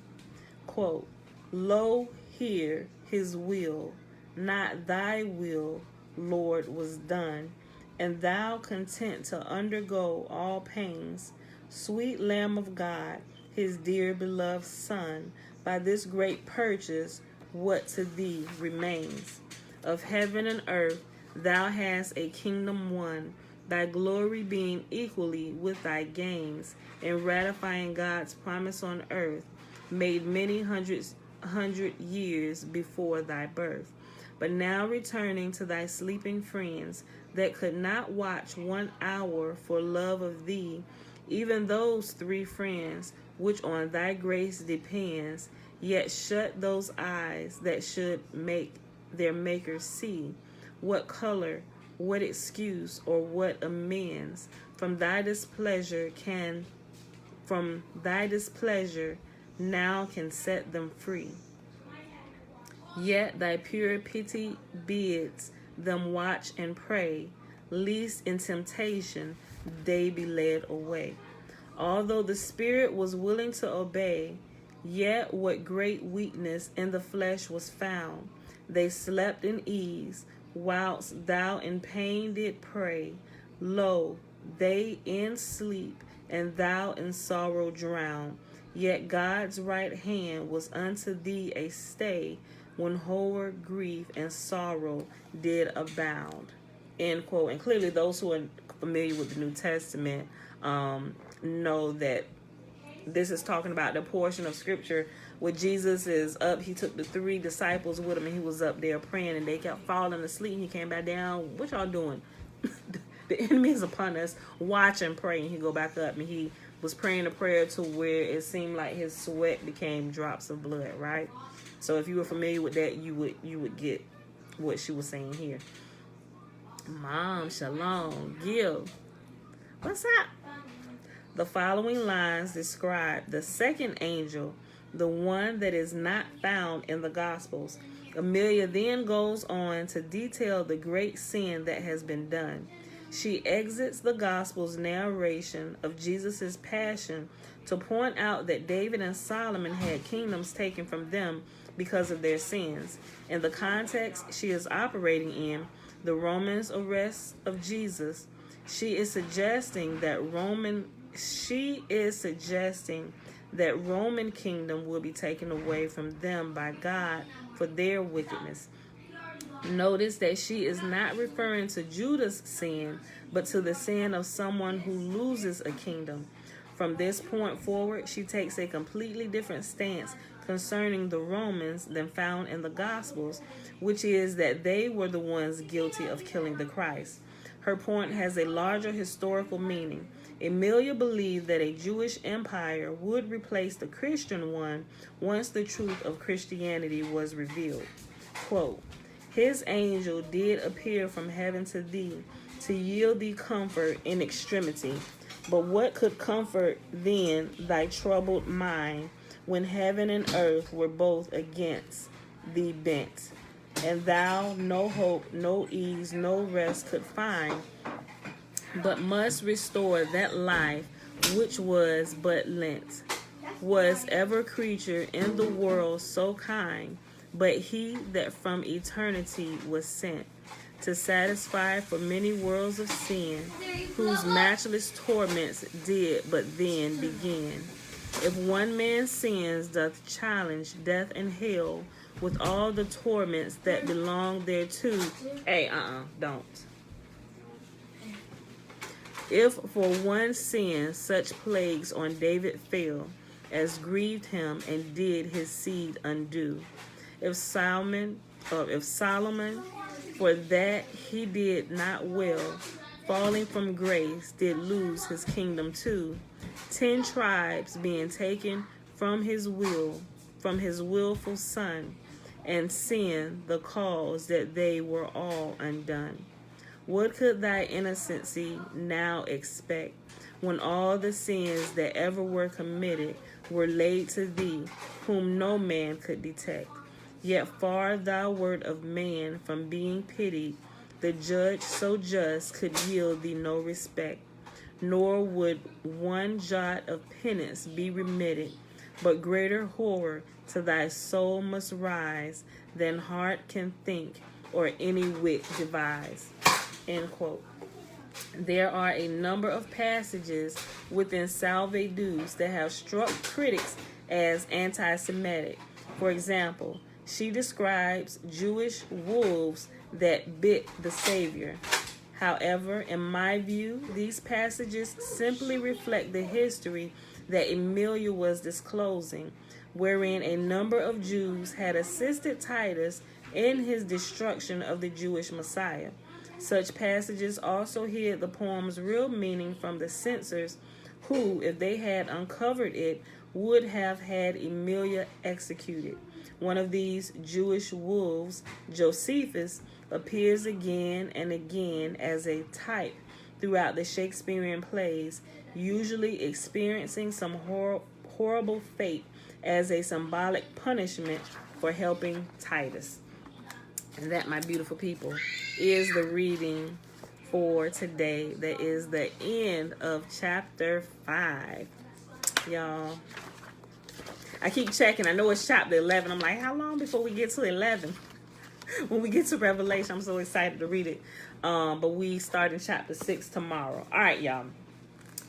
Quote, lo, here his will, not thy will, Lord, was done, and thou content to undergo all pains, sweet Lamb of God, his dear beloved Son, by this great purchase, what to thee remains? Of heaven and earth thou hast a kingdom won, thy glory being equally with thy gains, in ratifying God's promise on earth, made many hundred years before thy birth. But now returning to thy sleeping friends, that could not watch 1 hour for love of thee, even those 3 friends, which on thy grace depends, yet shut those eyes that should make their Maker see. What color, what excuse, or what amends from thy displeasure now can set them free. Yet thy pure pity bids them watch and pray, lest in temptation they be led away. Although the spirit was willing to obey, yet what great weakness in the flesh was found. They slept in ease, whilst thou in pain did pray. Lo, they in sleep, and thou in sorrow drown. Yet God's right hand was unto thee a stay, when horror, grief, and sorrow did abound. End quote. And clearly those who are familiar with the New Testament know that this is talking about the portion of scripture where Jesus is up. He took the 3 disciples with him, and he was up there praying, and they kept falling asleep. He came back down. What y'all doing? The enemy is upon us. Watch and pray. And he go back up, and he was praying a prayer to where it seemed like his sweat became drops of blood, right? So if you were familiar with that, you would get what she was saying here. Mom, shalom, Gil. What's up? The following lines describe the second angel, the one that is not found in the Gospels. Amelia then goes on to detail the great sin that has been done. She exits the Gospels' narration of Jesus' passion to point out that David and Solomon had kingdoms taken from them because of their sins. In the context she is operating in, the Romans' arrest of Jesus, she is suggesting that Roman kingdom will be taken away from them by God for their wickedness. Notice that she is not referring to Judah's sin, but to the sin of someone who loses a kingdom. From this point forward, she takes a completely different stance concerning the Romans than found in the Gospels, which is that they were the ones guilty of killing the Christ. Her point has a larger historical meaning. Emilia believed that a Jewish empire would replace the Christian one once the truth of Christianity was revealed. Quote, his angel did appear from heaven to thee, to yield thee comfort in extremity. But what could comfort then thy troubled mind, when heaven and earth were both against thee bent, and thou no hope, no ease, no rest could find, but must restore that life which was but lent? Was ever creature in the world so kind, but he that from eternity was sent, to satisfy for many worlds of sin, whose matchless torments did but then begin. If one man's sins doth challenge death and hell, with all the torments that belong thereto, don't. If for one sin such plagues on David fell, as grieved him and did his seed undo, if Solomon, for that he did not well, falling from grace, did lose his kingdom too, 10 tribes being taken from his willful son, and sin the cause that they were all undone. What could thy innocency now expect, when all the sins that ever were committed were laid to thee, whom no man could detect. Yet far thou wert of man from being pitied, the judge so just could yield thee no respect, nor would one jot of penance be remitted, but greater horror to thy soul must rise than heart can think or any wit devise. End quote. There are a number of passages within Salve Deus that have struck critics as anti-Semitic. For example, she describes Jewish wolves that bit the Savior. However, in my view, these passages simply reflect the history that Emilia was disclosing, wherein a number of Jews had assisted Titus in his destruction of the Jewish Messiah. Such passages also hid the poem's real meaning from the censors who, if they had uncovered it, would have had Emilia executed. One of these Jewish wolves, Josephus, appears again and again as a type throughout the Shakespearean plays, usually experiencing some horrible fate as a symbolic punishment for helping Titus. And that, my beautiful people, is the reading for today. That is the end of chapter 5. Y'all, I keep checking. I know it's chapter 11. I'm like, how long before we get to 11? When we get to Revelation, I'm so excited to read it. But we start in chapter 6 tomorrow. All right, y'all.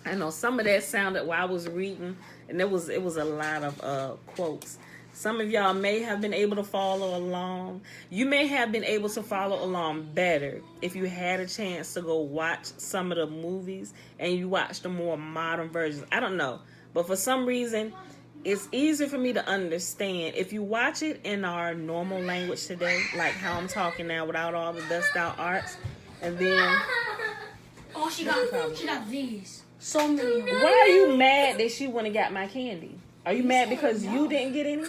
I know some of that sounded while I was reading, and it was a lot of quotes. Some of y'all may have been able to follow along. You may have been able to follow along better if you had a chance to go watch some of the movies and you watch the more modern versions. I don't know. But for some reason, it's easier for me to understand if you watch it in our normal language today, like how I'm talking now without all the dust out arts. And then... Oh, she got these. So many. Why are you mad that she went and got my candy? Are you mad because you didn't get any?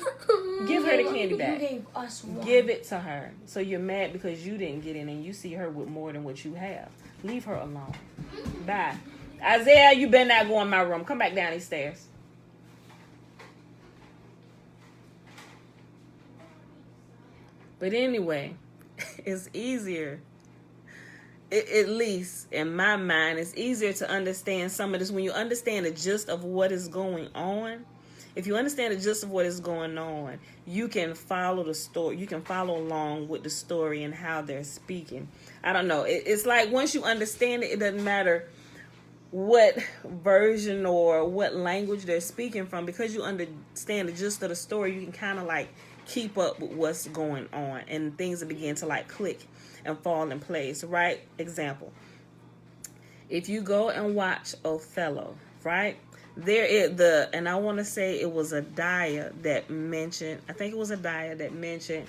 Give her the candy back. You gave us one. Give it to her. So you're mad because you didn't get in and you see her with more than what you have. Leave her alone. Bye. Isaiah, you better not go in my room. Come back down these stairs. But anyway, it's easier. At least in my mind, it's easier to understand some of this when you understand the gist of what is going on. If you understand the gist of what is going on, you can follow the story. You can follow along with the story and how they're speaking. I don't know. It's like once you understand it, it doesn't matter what version or what language they're speaking from. Because you understand the gist of the story, you can kind of like keep up with what's going on. And things will begin to like click and fall in place, right? Example. If you go and watch Othello, right? There is and I want to say it was Adaya that mentioned, I think it was Adaya that mentioned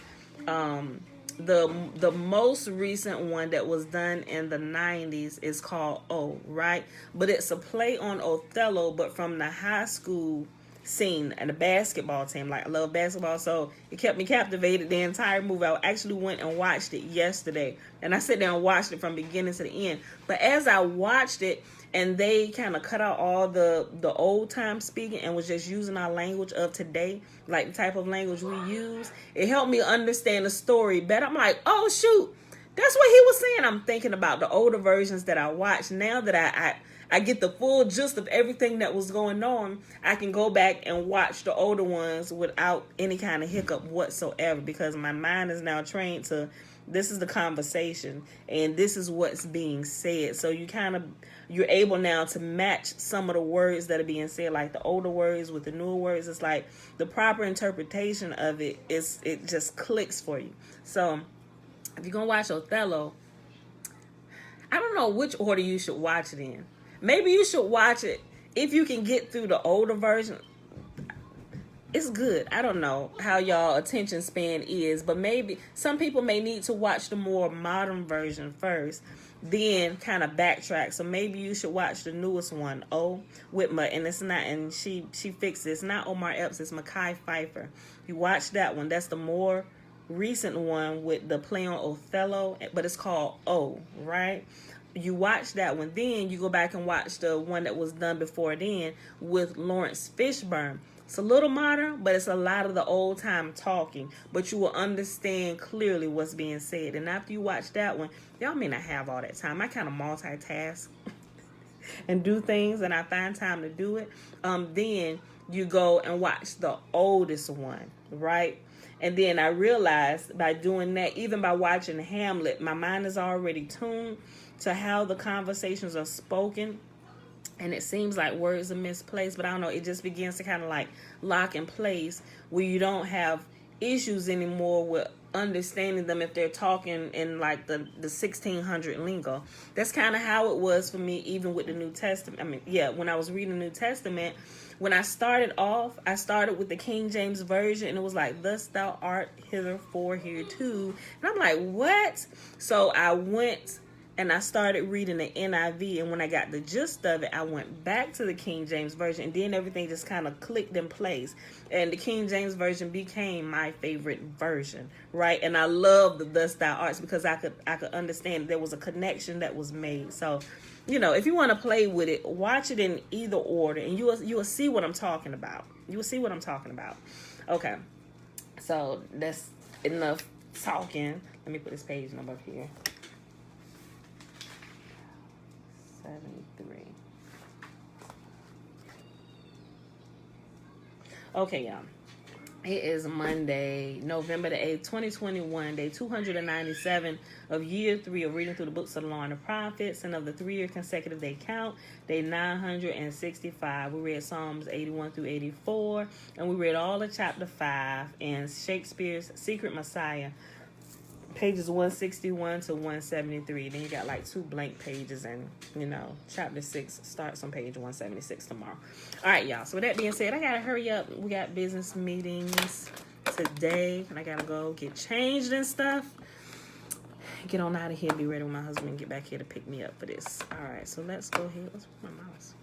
the most recent one that was done in the 90s is called O, right? But it's a play on Othello, but from the high school scene and the basketball team. Like, I love basketball, so it kept me captivated the entire movie. I actually went and watched it yesterday, and I sat down and watched it from beginning to the end. But as I watched it, and they kind of cut out all the old time speaking and was just using our language of today, like the type of language we use, it helped me understand the story better. I'm like, oh shoot, that's what he was saying. I'm thinking about the older versions that I watched. Now that I get the full gist of everything that was going on, I can go back and watch the older ones without any kind of hiccup whatsoever, because my mind is now trained to, this is the conversation and this is what's being said. So you're able now to match some of the words that are being said, like the older words with the newer words. It's like the proper interpretation of it just clicks for you. So if you're going to watch Othello, I don't know which order you should watch it in. Maybe you should watch it if you can get through the older version. It's good. I don't know how y'all attention span is, but maybe some people may need to watch the more modern version first, then kind of backtrack. So maybe you should watch the newest one, O Whitmer, and it's not, and she fixed it. It's not Omar Epps, it's Mekhi Phifer. You watch that one. That's the more recent one with the play on Othello, but it's called O, right? you watch that one, then you go back and watch the one that was done before then with Lawrence Fishburne. It's a little modern, but it's a lot of the old time talking, but you will understand clearly what's being said. And after you watch that one, y'all may not have all that time. I kind of multitask and do things, and I find time to do it. Then you go and watch the oldest one, right? And then I realized by doing that, even by watching Hamlet, my mind is already tuned to how the conversations are spoken. And it seems like words are misplaced, but I don't know, it just begins to kind of like lock in place where you don't have issues anymore with understanding them if they're talking in like the 1600 lingo. That's kind of how it was for me, even with the New Testament. When I was reading the New Testament, when I started off, I started with the King James Version, and it was like, thus thou art hitherfore hereto. And I'm like, what? So I went and I started reading the NIV, and when I got the gist of it, I went back to the King James Version, and then everything just kind of clicked in place. And the King James Version became my favorite version, right? And I love the thus thou art because I could understand there was a connection that was made. So, if you want to play with it, watch it in either order, and you will see what I'm talking about. You will see what I'm talking about. Okay, so that's enough talking. Let me put this page number up here. 73. Okay, y'all. It is Monday, November the 8th, 2021, day 297 of year 3 of reading through the books of the law and the prophets, and of the 3-year consecutive day count, day 965. We read Psalms 81 through 84, and we read all of chapter 5 and Shakespeare's Secret Messiah, pages 161 to 173. Then you got like 2 blank pages, and chapter 6 starts on page 176 tomorrow. All right, y'all. So with that being said, I gotta hurry up. We got business meetings today, and I gotta go get changed and stuff. Get on out of here. Be ready when my husband get back here to pick me up for this. All right. So let's go ahead. What's my mouse?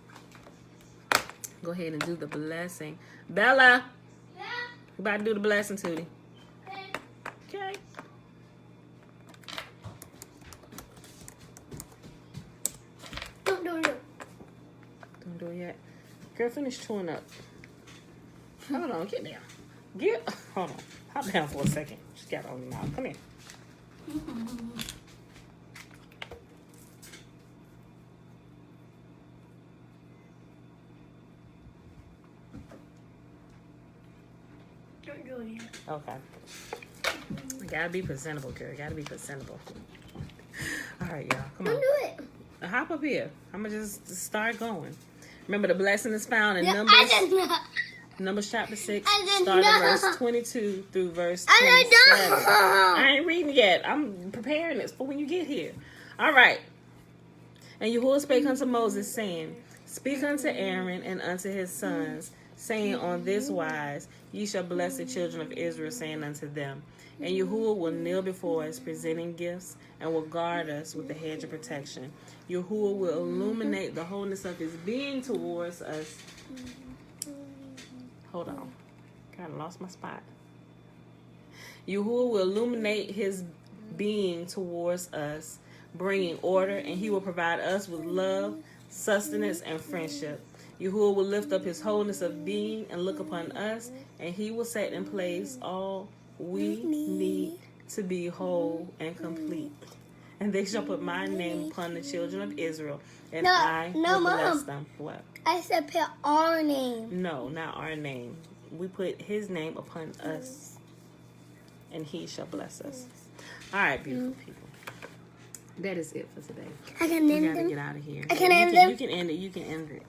Go ahead and do the blessing. Bella. Yeah. We about to do the blessing, Tootie. Okay. Don't do it yet. Girl, finish chewing up. Hold on, get down. Hold on. Hop down for a second. Just got it on your mouth. Come here. Don't do it yet. Okay. You gotta be presentable, girl. You gotta be presentable. All right, y'all. Come on. Don't do it. Hop up here. I'm gonna just start going. Remember, the blessing is found in Numbers chapter 6, starting at verse 22 through verse 27. I ain't reading yet. I'm preparing this for when you get here. All right. And Yahuwah spake unto Moses, saying, Speak unto Aaron and unto his sons, saying, On this wise ye shall bless the children of Israel, saying unto them, And Yahuwah will kneel before us, presenting gifts, and will guard us with the hedge of protection. Yahuwah will illuminate the wholeness of his being towards us. Hold on. Kind of lost my spot. Yahuwah will illuminate his being towards us, bringing order, and he will provide us with love, sustenance, and friendship. Yahuwah will lift up his wholeness of being and look upon us, and he will set in place all we need to be whole and complete. And they shall put my name upon the children of Israel, and I will bless them. What? I said put our name. No, not our name. We put his name upon us, and he shall bless us. All right, beautiful people. That is it for today. I can end them. We gotta get out of here. I can end them. You can end it. You can end it.